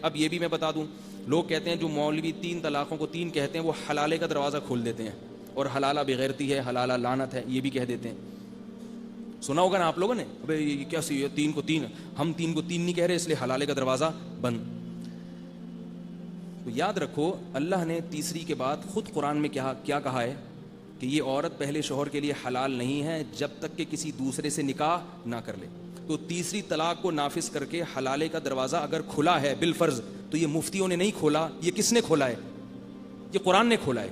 اب یہ بھی میں بتا دوں, لوگ کہتے ہیں جو مولوی 3 طلاقوں کو 3 کہتے ہیں وہ حلالے کا دروازہ کھول دیتے ہیں, اور حلالہ بغیرتی ہے, حلالہ لعنت ہے, یہ بھی کہہ دیتے ہیں. سنا ہوگا نا آپ لوگوں نے, ابے یہ کیا سی ہے 3 کو 3, ہم 3 کو 3 نہیں کہہ رہے اس لیے حلالے کا دروازہ بند. تو یاد رکھو اللہ نے تیسری کے بعد خود قرآن میں کیا کہا ہے کہ یہ عورت پہلے شوہر کے لیے حلال نہیں ہے جب تک کہ کسی دوسرے سے نکاح نہ کر لے. تو تیسری طلاق کو نافذ کر کے حلالے کا دروازہ اگر کھلا ہے بالفرض, تو یہ مفتیوں نے نہیں کھولا, یہ کس نے کھولا ہے؟ یہ قرآن نے کھولا ہے.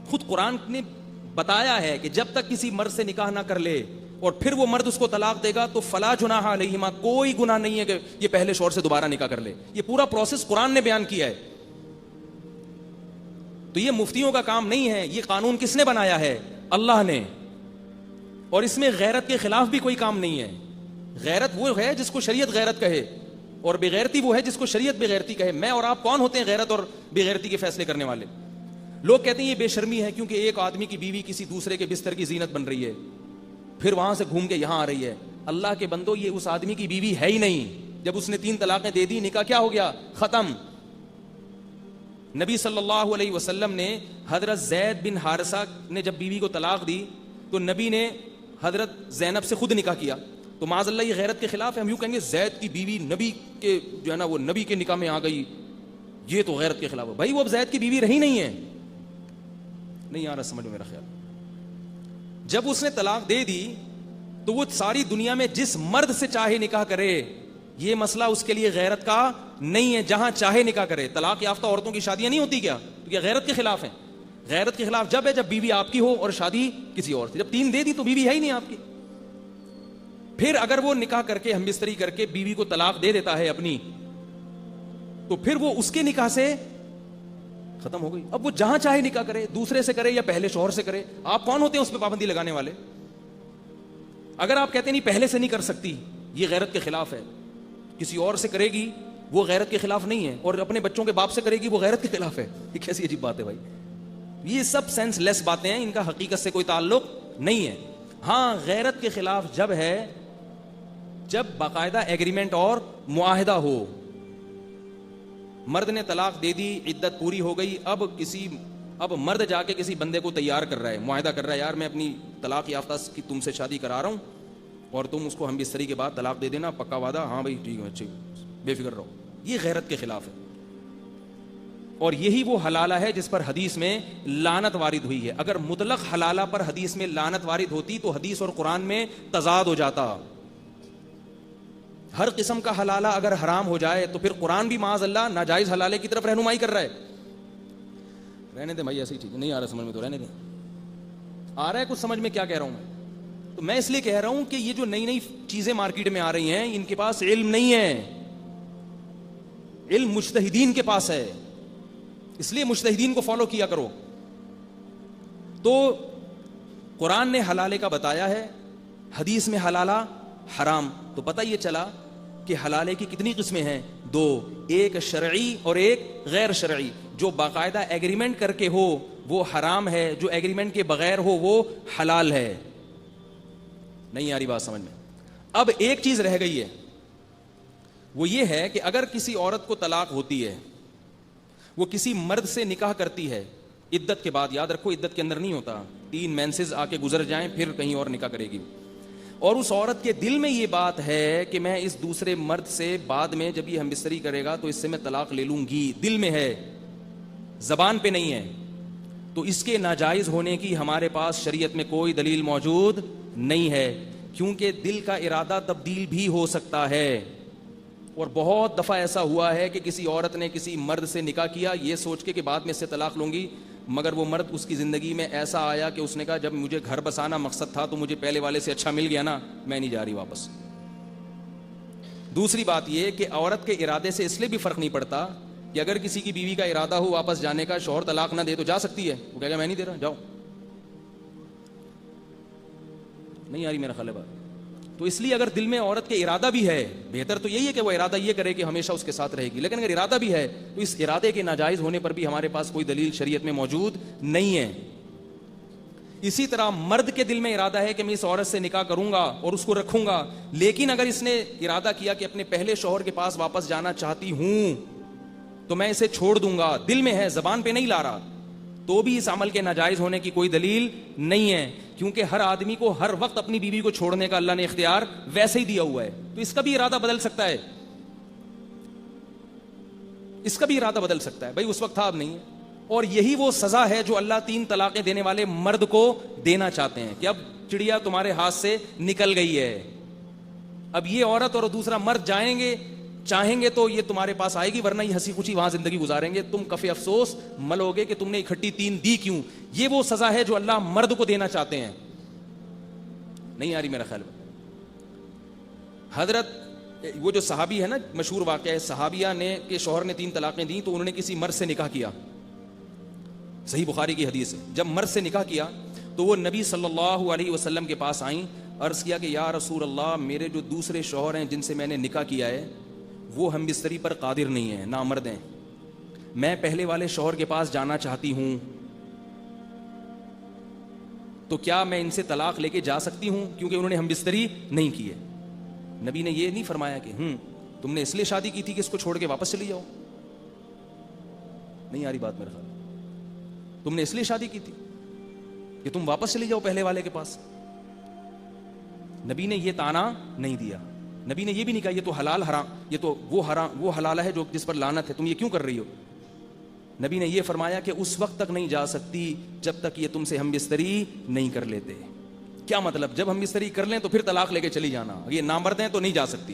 خود قرآن نے بتایا ہے کہ جب تک کسی مرد سے نکاح نہ کر لے اور پھر وہ مرد اس کو طلاق دے گا تو فلا جناح علیہما, کوئی گناہ نہیں ہے کہ یہ پہلے شوہر سے دوبارہ نکاح کر لے. یہ پورا پروسیس قرآن نے بیان کیا ہے. تو یہ مفتیوں کا کام نہیں ہے, یہ قانون کس نے بنایا ہے؟ اللہ نے. اور اس میں غیرت کے خلاف بھی کوئی کام نہیں ہے. غیرت وہ ہے جس کو شریعت غیرت کہے, اور بغیرتی وہ ہے جس کو شریعت بغیرتی کہے. میں اور آپ کون ہوتے ہیں غیرت اور بغیرتی کے فیصلے کرنے والے؟ لوگ کہتے ہیں یہ بے شرمی ہے کیونکہ ایک آدمی کی بیوی کسی دوسرے کے بستر کی زینت بن رہی ہے, پھر وہاں سے گھوم کے یہاں آ رہی ہے. اللہ کے بندو, یہ اس آدمی کی بیوی ہے ہی نہیں. جب اس نے 3 طلاقیں دے دی, نکاح کیا ہو گیا؟ ختم. نبی صلی اللہ علیہ وسلم نے حضرت زید بن حارثہ نے جب بیوی کو طلاق دی تو نبی نے حضرت زینب سے خود نکاح کیا. تو معاذ اللہ یہ غیرت کے خلاف ہے. ہم یوں کہیں گے زید کی بیوی نبی کے جو ہے نا وہ نبی کے نکاح میں آ گئی, یہ تو غیرت کے خلاف ہے. بھائی وہ اب زید کی بیوی رہی نہیں ہے. نہیں آ رہا سمجھ میرا خیال. جب اس نے طلاق دے دی تو وہ ساری دنیا میں جس مرد سے چاہے نکاح کرے, یہ مسئلہ اس کے لیے غیرت کا نہیں ہے. جہاں چاہے نکاح کرے. طلاق یافتہ عورتوں کی شادیاں نہیں ہوتی کیا؟ تو کیا غیرت کے خلاف ہیں؟ غیرت کے خلاف جب ہے جب بیوی آپ کی ہو اور شادی کسی اور سے. جب 3 دے دی تو بیوی ہے ہی نہیں آپ کی. پھر اگر وہ نکاح کر کے ہم بستری کر کے بیوی کو طلاق دے دیتا ہے اپنی, تو پھر وہ اس کے نکاح سے ختم ہو گئی. اب وہ جہاں چاہے نکاح کرے, دوسرے سے کرے یا پہلے شوہر سے کرے. آپ کون ہوتے ہیں اس پہ پابندی لگانے والے؟ اگر آپ کہتے ہیں نہیں پہلے سے نہیں کر سکتی, یہ غیرت کے خلاف ہے. کسی اور سے کرے گی وہ غیرت کے خلاف نہیں ہے, اور اپنے بچوں کے باپ سے کرے گی وہ غیرت کے خلاف ہے. یہ کیسی عجیب بات ہے بھائی. یہ سب سینس لیس باتیں ہیں, ان کا حقیقت سے کوئی تعلق نہیں ہے. ہاں غیرت کے خلاف جب ہے جب باقاعدہ ایگریمنٹ اور معاہدہ ہو. مرد نے طلاق دے دی, عدت پوری ہو گئی, اب مرد جا کے کسی بندے کو تیار کر رہا ہے, معاہدہ کر رہا ہے, یار میں اپنی طلاق یافتہ کی تم سے شادی کرا رہا ہوں اور تم اس کو ہم بستری کے بعد طلاق دے دینا, پکا وعدہ؟ ہاں بھائی ٹھیک ہے, اچھی بے فکر رہو. یہ غیرت کے خلاف ہے. اور یہی وہ حلالہ ہے جس پر حدیث میں لعنت وارد ہوئی ہے. اگر مطلق حلالہ پر حدیث میں لعنت وارد ہوتی تو حدیث اور قرآن میں تضاد ہو جاتا. ہر قسم کا حلالہ اگر حرام ہو جائے تو پھر قرآن بھی معاذ اللہ ناجائز حلالے کی طرف رہنمائی کر رہا ہے. رہنے دے بھائی, ایسے ہی ٹھیک ہے, نہیں آ رہا سمجھ میں تو رہنے دے. آ رہا ہے کچھ سمجھ میں کیا کہہ رہا ہوں میں؟ تو میں اس لیے کہہ رہا ہوں کہ یہ جو نئی نئی چیزیں مارکیٹ میں آ رہی ہیں ان کے پاس علم نہیں ہے. علم مجتہدین کے پاس ہے, اس لیے مجتہدین کو فالو کیا کرو. تو قرآن نے حلالے کا بتایا ہے, حدیث میں حلالہ حرام. تو پتہ یہ چلا کہ حلالے کی کتنی قسمیں ہیں؟ 2, ایک شرعی اور ایک غیر شرعی. جو باقاعدہ ایگریمنٹ کر کے ہو وہ حرام ہے, جو ایگریمنٹ کے بغیر ہو وہ حلال ہے. نہیں آ رہی بات سمجھ میں؟ اب ایک چیز رہ گئی ہے, وہ یہ ہے کہ اگر کسی عورت کو طلاق ہوتی ہے, وہ کسی مرد سے نکاح کرتی ہے عدت کے بعد, یاد رکھو عدت کے اندر نہیں ہوتا, 3 مینسز آ کے گزر جائیں پھر کہیں اور نکاح کرے گی, اور اس عورت کے دل میں یہ بات ہے کہ میں اس دوسرے مرد سے بعد میں جب یہ ہم بستری کرے گا تو اس سے میں طلاق لے لوں گی, دل میں ہے, زبان پہ نہیں ہے, تو اس کے ناجائز ہونے کی ہمارے پاس شریعت میں کوئی دلیل موجود نہیں ہے, کیونکہ دل کا ارادہ تبدیل بھی ہو سکتا ہے. اور بہت دفعہ ایسا ہوا ہے کہ کسی عورت نے کسی مرد سے نکاح کیا یہ سوچ کے کہ بعد میں اس سے طلاق لوں گی, مگر وہ مرد اس کی زندگی میں ایسا آیا کہ اس نے کہا جب مجھے گھر بسانا مقصد تھا تو مجھے پہلے والے سے اچھا مل گیا نا, میں نہیں جا رہی واپس. دوسری بات یہ کہ عورت کے ارادے سے اس لیے بھی فرق نہیں پڑتا کہ اگر کسی کی بیوی کا ارادہ ہو واپس جانے کا, شوہر طلاق نہ دے تو جا سکتی ہے, وہ کہے گا میں نہیں دے رہا, جاؤ. نہیں آ رہی میرا خیال ہے بات؟ تو اس لیے اگر دل میں عورت کے ارادہ بھی ہے, بہتر تو یہی ہے کہ وہ ارادہ یہ کرے کہ ہمیشہ اس کے ساتھ رہے گی, لیکن اگر ارادہ بھی ہے تو اس ارادے کے ناجائز ہونے پر بھی ہمارے پاس کوئی دلیل شریعت میں موجود نہیں ہے. اسی طرح مرد کے دل میں ارادہ ہے کہ میں اس عورت سے نکاح کروں گا اور اس کو رکھوں گا، لیکن اگر اس نے ارادہ کیا کہ اپنے پہلے شوہر کے پاس واپس جانا چاہتی ہوں تو میں اسے چھوڑ دوں گا، دل میں ہے، زبان پہ نہیں لا رہا، تو بھی اس عمل کے ناجائز ہونے کی کوئی دلیل نہیں ہے، کیونکہ ہر آدمی کو ہر وقت اپنی بیوی کو چھوڑنے کا اللہ نے اختیار ویسے ہی دیا ہوا ہے، تو اس کا بھی ارادہ بدل سکتا ہے، اس کا بھی ارادہ بدل سکتا ہے، بھائی اس وقت تھا اب نہیں ہے۔ اور یہی وہ سزا ہے جو اللہ 3 طلاقیں دینے والے مرد کو دینا چاہتے ہیں کہ اب چڑیا تمہارے ہاتھ سے نکل گئی ہے، اب یہ عورت اور دوسرا مرد جائیں گے، چاہیں گے تو یہ تمہارے پاس آئے گی، ورنہ یہ ہنسی خوشی وہاں زندگی گزاریں گے، تم کفِ افسوس ملو گے کہ تم نے اکٹھی 3 دی کیوں۔ یہ وہ سزا ہے جو اللہ مرد کو دینا چاہتے ہیں۔ نہیں آ رہی میرا خیال میں؟ حضرت وہ جو صحابی ہے نا، مشہور واقعہ ہے، صحابیہ نے کہ شوہر نے 3 طلاقیں دیں تو انہوں نے کسی مرد سے نکاح کیا، صحیح بخاری کی حدیث ہے، جب مرد سے نکاح کیا تو وہ نبی صلی اللہ علیہ وسلم کے پاس آئیں، عرض کیا کہ یا رسول اللہ، میرے جو دوسرے شوہر ہیں جن سے میں نے نکاح کیا ہے وہ ہم بستری پر قادر نہیں ہیں، نامرد ہیں، میں پہلے والے شوہر کے پاس جانا چاہتی ہوں، تو کیا میں ان سے طلاق لے کے جا سکتی ہوں کیونکہ انہوں نے ہم بستری نہیں کی ہے؟ نبی نے یہ نہیں فرمایا کہ تم نے اس لیے شادی کی تھی کہ اس کو چھوڑ کے واپس چلی جاؤ۔ نہیں آ رہی بات میرے خیال؟ تم نے اس لیے شادی کی تھی کہ تم واپس چلی جاؤ پہلے والے کے پاس؟ نبی نے یہ تانا نہیں دیا، نبی نے یہ بھی نہیں کہا یہ تو حلال حرام، یہ تو وہ حلال ہے جو جس پر لعنت ہے، تم یہ کیوں کر رہی ہو؟ نبی نے یہ فرمایا کہ اس وقت تک نہیں جا سکتی جب تک یہ تم سے ہم بستری نہیں کر لیتے۔ کیا مطلب؟ جب ہم بستری کر لیں تو پھر طلاق لے کے چلی جانا، یہ نامرد ہیں تو نہیں جا سکتی۔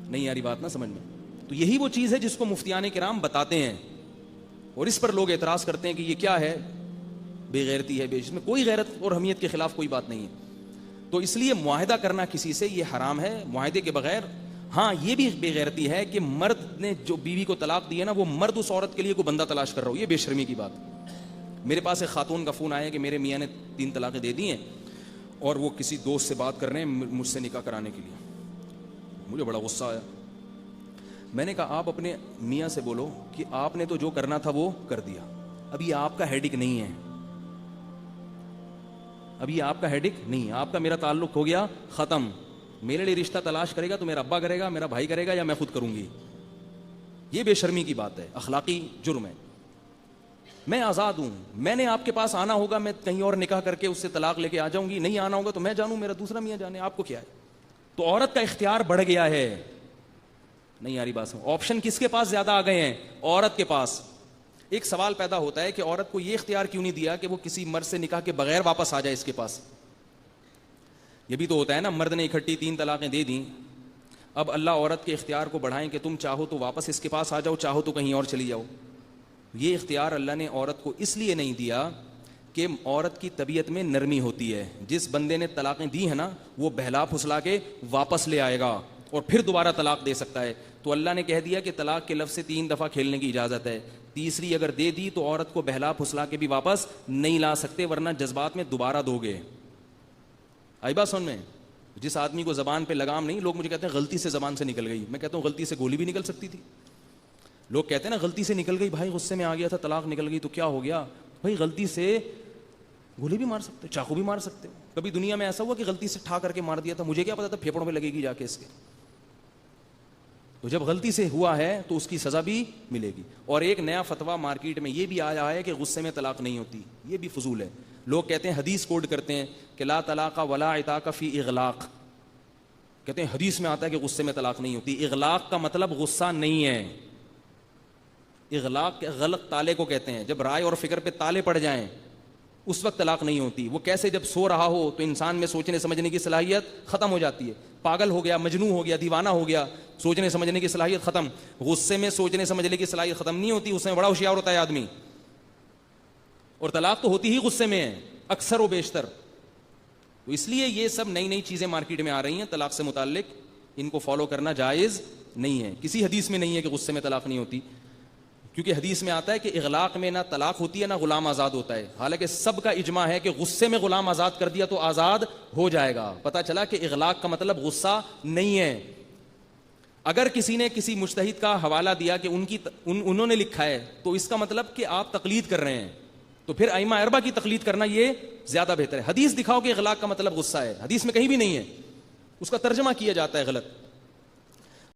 نہیں آ رہی بات نا سمجھ میں؟ تو یہی وہ چیز ہے جس کو مفتیان کرام بتاتے ہیں، اور اس پر لوگ اعتراض کرتے ہیں کہ یہ کیا ہے، بے غیرتی ہے، جس میں کوئی غیرت اور حمیت کے خلاف کوئی بات نہیں ہے۔ تو اس لیے معاہدہ کرنا کسی سے یہ حرام ہے معاہدے کے بغیر۔ ہاں یہ بھی بے غیرتی ہے کہ مرد نے جو بیوی کو طلاق دی ہے نا، وہ مرد اس عورت کے لیے کوئی بندہ تلاش کر رہا ہو، یہ بے شرمی کی بات۔ میرے پاس ایک خاتون کا فون آیا کہ میرے میاں نے 3 طلاقیں دے دی ہیں اور وہ کسی دوست سے بات کر رہے ہیں مجھ سے نکاح کرانے کے لیے۔ مجھے بڑا غصہ آیا، میں نے کہا آپ اپنے میاں سے بولو کہ آپ نے تو جو کرنا تھا وہ کر دیا، اب یہ آپ کا ہیڈک نہیں ہے، اب یہ آپ کا ہیڈک نہیں ہے، آپ کا میرا تعلق ہو گیا ختم، میرے لیے رشتہ تلاش کرے گا تو میرا ابا کرے گا، میرا بھائی کرے گا، یا میں خود کروں گی۔ یہ بے شرمی کی بات ہے، اخلاقی جرم ہے۔ میں آزاد ہوں، میں نے آپ کے پاس آنا ہوگا، میں کہیں اور نکاح کر کے اس سے طلاق لے کے آ جاؤں گی، نہیں آنا ہوگا تو میں جانوں، میرا دوسرا میاں جانے، آپ کو کیا ہے؟ تو عورت کا اختیار بڑھ گیا ہے۔ نہیں آ رہی بات؟ آپشن کس کے پاس زیادہ آ گئے ہیں؟ عورت کے پاس۔ ایک سوال پیدا ہوتا ہے کہ عورت کو یہ اختیار کیوں نہیں دیا کہ وہ کسی مرد سے نکاح کے بغیر واپس آ جائے اس کے پاس؟ یہ بھی تو ہوتا ہے نا، مرد نے اکٹھی 3 طلاقیں دے دیں، اب اللہ عورت کے اختیار کو بڑھائیں کہ تم چاہو تو واپس اس کے پاس آ جاؤ، چاہو تو کہیں اور چلی جاؤ۔ یہ اختیار اللہ نے عورت کو اس لیے نہیں دیا کہ عورت کی طبیعت میں نرمی ہوتی ہے، جس بندے نے طلاقیں دی ہیں نا وہ بہلا پھسلا کے واپس لے آئے گا اور پھر دوبارہ طلاق دے سکتا ہے، تو اللہ نے کہہ دیا کہ طلاق کے لفظ سے 3 دفعہ کھیلنے کی اجازت ہے، تیسری اگر دے دی تو عورت کو بہلا پھسلا کے بھی واپس نہیں لا سکتے، ورنہ جذبات میں دوبارہ دو گے۔ آئی بات سن میں؟ جس آدمی کو زبان پہ لگام نہیں، لوگ مجھے کہتے ہیں غلطی سے زبان سے نکل گئی، میں کہتا ہوں غلطی سے گولی بھی نکل سکتی تھی۔ لوگ کہتے ہیں نا غلطی سے نکل گئی، بھائی غصے میں آ گیا تھا طلاق نکل گئی تو کیا ہو گیا؟ بھائی غلطی سے گولی بھی مار سکتے ہو، چاقو بھی مار سکتے ہو۔ کبھی دنیا میں ایسا ہوا کہ غلطی سے ٹھا کر کے مار دیا تھا؟ مجھے کیا پتا تھا پھیپڑوں پہ لگے گی جا کے اس کے۔ تو جب غلطی سے ہوا ہے تو اس کی سزا بھی ملے گی۔ اور ایک نیا فتویٰ مارکیٹ میں یہ بھی آیا ہے کہ غصے میں طلاق نہیں ہوتی، یہ بھی فضول ہے۔ لوگ کہتے ہیں حدیث کوڈ کرتے ہیں کہ لا طلاق ولا عتاق فی اغلاق، کہتے ہیں حدیث میں آتا ہے کہ غصے میں طلاق نہیں ہوتی۔ اغلاق کا مطلب غصہ نہیں ہے، اغلاق غلط تالے کو کہتے ہیں، جب رائے اور فکر پہ تالے پڑ جائیں اس وقت طلاق نہیں ہوتی۔ وہ کیسے؟ جب سو رہا ہو تو انسان میں سوچنے سمجھنے کی صلاحیت ختم ہو جاتی ہے، پاگل ہو گیا، مجنون ہو گیا، دیوانہ ہو گیا، سوچنے سمجھنے کی صلاحیت ختم۔ غصے میں سوچنے سمجھنے کی صلاحیت ختم نہیں ہوتی، اس میں بڑا ہوشیار ہوتا ہے آدمی، اور طلاق تو ہوتی ہی غصے میں ہے اکثر و بیشتر۔ تو اس لیے یہ سب نئی نئی چیزیں مارکیٹ میں آ رہی ہیں طلاق سے متعلق، ان کو فالو کرنا جائز نہیں ہے۔ کسی حدیث میں نہیں ہے کہ غصے میں طلاق نہیں ہوتی، کیونکہ حدیث میں آتا ہے کہ اغلاق میں نہ طلاق ہوتی ہے نہ غلام آزاد ہوتا ہے، حالانکہ سب کا اجماع ہے کہ غصے میں غلام آزاد کر دیا تو آزاد ہو جائے گا۔ پتہ چلا کہ اغلاق کا مطلب غصہ نہیں ہے۔ اگر کسی نے کسی مجتہد کا حوالہ دیا کہ انہوں نے لکھا ہے تو اس کا مطلب کہ آپ تقلید کر رہے ہیں، تو پھر ائمہ اربعہ کی تقلید کرنا یہ زیادہ بہتر ہے. حدیث دکھاؤ کہ اغلاق کا مطلب غصہ ہے, حدیث میں کہیں بھی نہیں ہے, اس کا ترجمہ کیا جاتا ہے غلط.